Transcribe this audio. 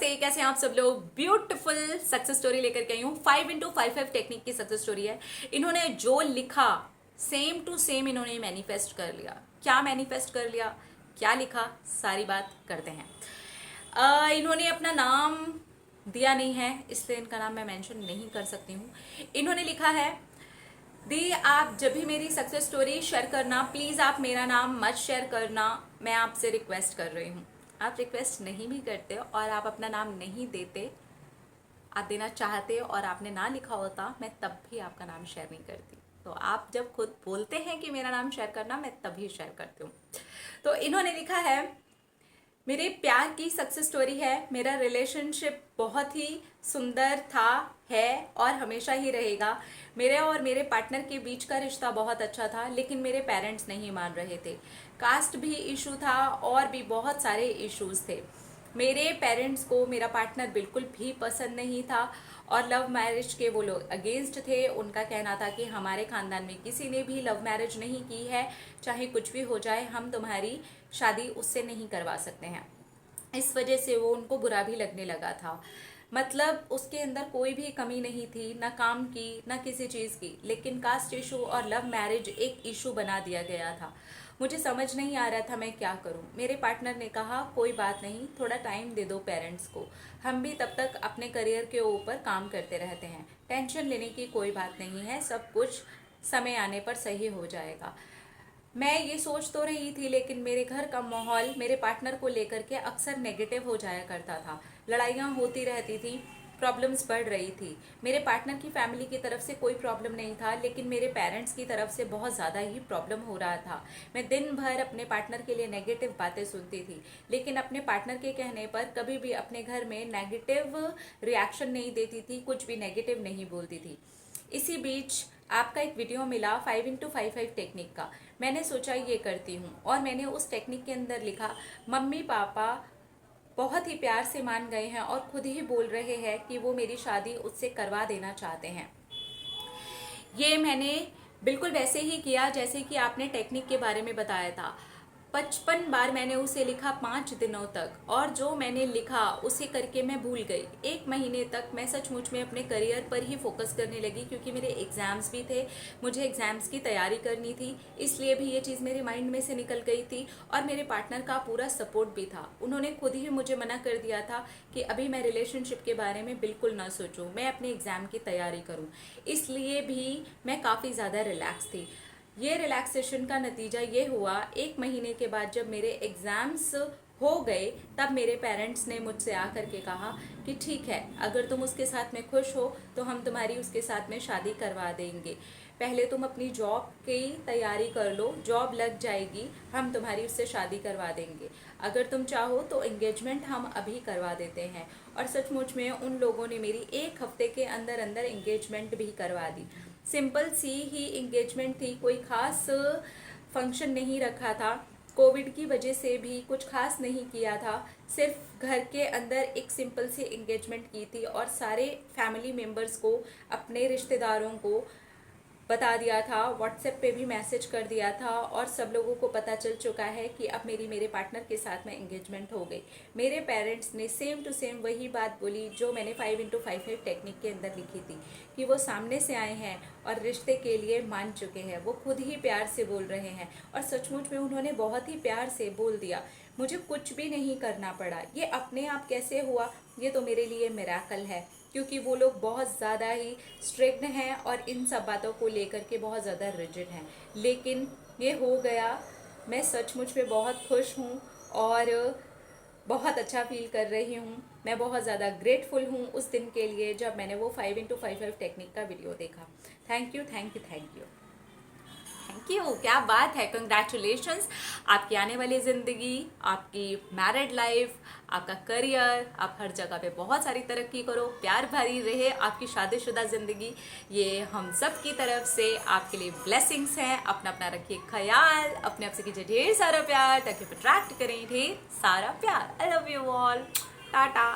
नमस्ते, कैसे हैं आप सब लोग। ब्यूटीफुल सक्सेस स्टोरी लेकर के आई हूँ। 5x5 टेक्निक की सक्सेस स्टोरी है। इन्होंने जो लिखा सेम टू सेम इन्होंने मैनिफेस्ट कर लिया। क्या मैनिफेस्ट कर लिया, क्या लिखा, सारी बात करते हैं। इन्होंने अपना नाम दिया नहीं है, इसलिए इनका नाम मैं मेंशन नहीं कर सकती हूँ। इन्होंने लिखा है, दी आप जब भी मेरी सक्सेस स्टोरी शेयर करना, प्लीज़ आप मेरा नाम मत शेयर करना, मैं आपसे रिक्वेस्ट कर रही हूँ। आप रिक्वेस्ट नहीं भी करते और आप अपना नाम नहीं देते, आप देना चाहते और आपने ना लिखा होता, मैं तब भी आपका नाम शेयर नहीं करती। तो आप जब खुद बोलते हैं कि मेरा नाम शेयर करना, मैं तभी शेयर करती हूँ। तो इन्होंने लिखा है, मेरे प्यार की सक्सेस स्टोरी है। मेरा रिलेशनशिप बहुत ही सुंदर था, है और हमेशा ही रहेगा। मेरे और मेरे पार्टनर के बीच का रिश्ता बहुत अच्छा था, लेकिन मेरे पेरेंट्स नहीं मान रहे थे। कास्ट भी इशू था और भी बहुत सारे इश्यूज थे। मेरे पेरेंट्स को मेरा पार्टनर बिल्कुल भी पसंद नहीं था और लव मैरिज के वो लोग अगेंस्ट थे। उनका कहना था कि हमारे खानदान में किसी ने भी लव मैरिज नहीं की है, चाहे कुछ भी हो जाए, हम तुम्हारी शादी उससे नहीं करवा सकते हैं। इस वजह से वो उनको बुरा भी लगने लगा था। मतलब उसके अंदर कोई भी कमी नहीं थी, ना काम की ना किसी चीज़ की, लेकिन कास्ट इशू और लव मैरिज एक इशू बना दिया गया था। मुझे समझ नहीं आ रहा था मैं क्या करूं। मेरे पार्टनर ने कहा, कोई बात नहीं, थोड़ा टाइम दे दो पेरेंट्स को, हम भी तब तक अपने करियर के ऊपर काम करते रहते हैं, टेंशन लेने की कोई बात नहीं है, सब कुछ समय आने पर सही हो जाएगा। मैं ये सोच तो रही थी, लेकिन मेरे घर का माहौल मेरे पार्टनर को लेकर के अक्सर नेगेटिव हो जाया करता था। लड़ाइयाँ होती रहती थी, प्रॉब्लम्स बढ़ रही थी। मेरे पार्टनर की फैमिली की तरफ से कोई प्रॉब्लम नहीं था, लेकिन मेरे पेरेंट्स की तरफ से बहुत ज़्यादा ही प्रॉब्लम हो रहा था। मैं दिन भर अपने पार्टनर के लिए नेगेटिव बातें सुनती थी, लेकिन अपने पार्टनर के कहने पर कभी भी अपने घर में नेगेटिव रिएक्शन नहीं देती थी, कुछ भी नेगेटिव नहीं बोलती थी। इसी बीच आपका एक वीडियो मिला 5x5 टेक्निक का। मैंने सोचा ये करती हूँ और मैंने उस टेक्निक के अंदर लिखा, मम्मी पापा बहुत ही प्यार से मान गए हैं और खुद ही बोल रहे हैं कि वो मेरी शादी उससे करवा देना चाहते हैं। ये मैंने बिल्कुल वैसे ही किया जैसे कि आपने टेक्निक के बारे में बताया था। 55 बार मैंने उसे लिखा 5 दिनों तक, और जो मैंने लिखा उसे करके मैं भूल गई। 1 महीने तक मैं सचमुच में अपने करियर पर ही फोकस करने लगी, क्योंकि मेरे एग्ज़ाम्स भी थे, मुझे एग्ज़ाम्स की तैयारी करनी थी, इसलिए भी ये चीज़ मेरे माइंड में से निकल गई थी। और मेरे पार्टनर का पूरा सपोर्ट भी था। उन्होंने खुद ही मुझे मना कर दिया था कि अभी मैं रिलेशनशिप के बारे में बिल्कुल ना सोचूं, मैं अपने एग्ज़ाम की तैयारी करूं। इसलिए भी मैं काफ़ी ज़्यादा रिलैक्स थी। ये रिलैक्सेशन का नतीजा ये हुआ, 1 महीने के बाद जब मेरे एग्ज़ाम्स हो गए, तब मेरे पेरेंट्स ने मुझसे आकर के कहा कि ठीक है, अगर तुम उसके साथ में खुश हो तो हम तुम्हारी उसके साथ में शादी करवा देंगे। पहले तुम अपनी जॉब की तैयारी कर लो, जॉब लग जाएगी, हम तुम्हारी उससे शादी करवा देंगे। अगर तुम चाहो तो एंगेजमेंट हम अभी करवा देते हैं। और सचमुच में उन लोगों ने मेरी 1 हफ्ते के अंदर अंदर एंगेजमेंट भी करवा दी। सिंपल सी ही एंगेजमेंट थी, कोई खास फंक्शन नहीं रखा था। कोविड की वजह से भी कुछ खास नहीं किया था, सिर्फ घर के अंदर एक सिंपल सी एंगेजमेंट की थी और सारे फैमिली मेम्बर्स को, अपने रिश्तेदारों को बता दिया था, व्हाट्सएप पे भी मैसेज कर दिया था और सब लोगों को पता चल चुका है कि अब मेरे पार्टनर के साथ में एंगेजमेंट हो गई। मेरे पेरेंट्स ने सेम टू सेम वही बात बोली जो मैंने 5x5 टेक्निक के अंदर लिखी थी, कि वो सामने से आए हैं और रिश्ते के लिए मान चुके हैं। वो खुद ही प्यार से बोल रहे हैं और सचमुच में उन्होंने बहुत ही प्यार से बोल दिया। मुझे कुछ भी नहीं करना पड़ा। ये अपने आप कैसे हुआ, ये तो मेरे लिए मिरेकल है, क्योंकि वो लोग बहुत ज़्यादा ही स्ट्रिक्ट हैं और इन सब बातों को लेकर के बहुत ज़्यादा रिजिड हैं। लेकिन ये हो गया। मैं सचमुच में बहुत खुश हूँ और बहुत अच्छा फील कर रही हूँ। मैं बहुत ज़्यादा ग्रेटफुल हूँ उस दिन के लिए जब मैंने वो 5x5 टेक्निक का वीडियो देखा। Thank you, thank you, thank you, thank you. क्या बात है, कंग्रेचुलेशंस। आपकी आने वाली ज़िंदगी, आपकी मैरिड लाइफ, आपका करियर, आप हर जगह पे बहुत सारी तरक्की करो, प्यार भरी रहे आपकी शादीशुदा ज़िंदगी। ये हम सब की तरफ से आपके लिए ब्लेसिंग्स हैं। अपना अपना रखिए ख्याल, अपने आप से कीजिए ढेर सारा प्यार ताकि अट्रैक्ट करें ढेर सारा प्यार। I love you all, Tata.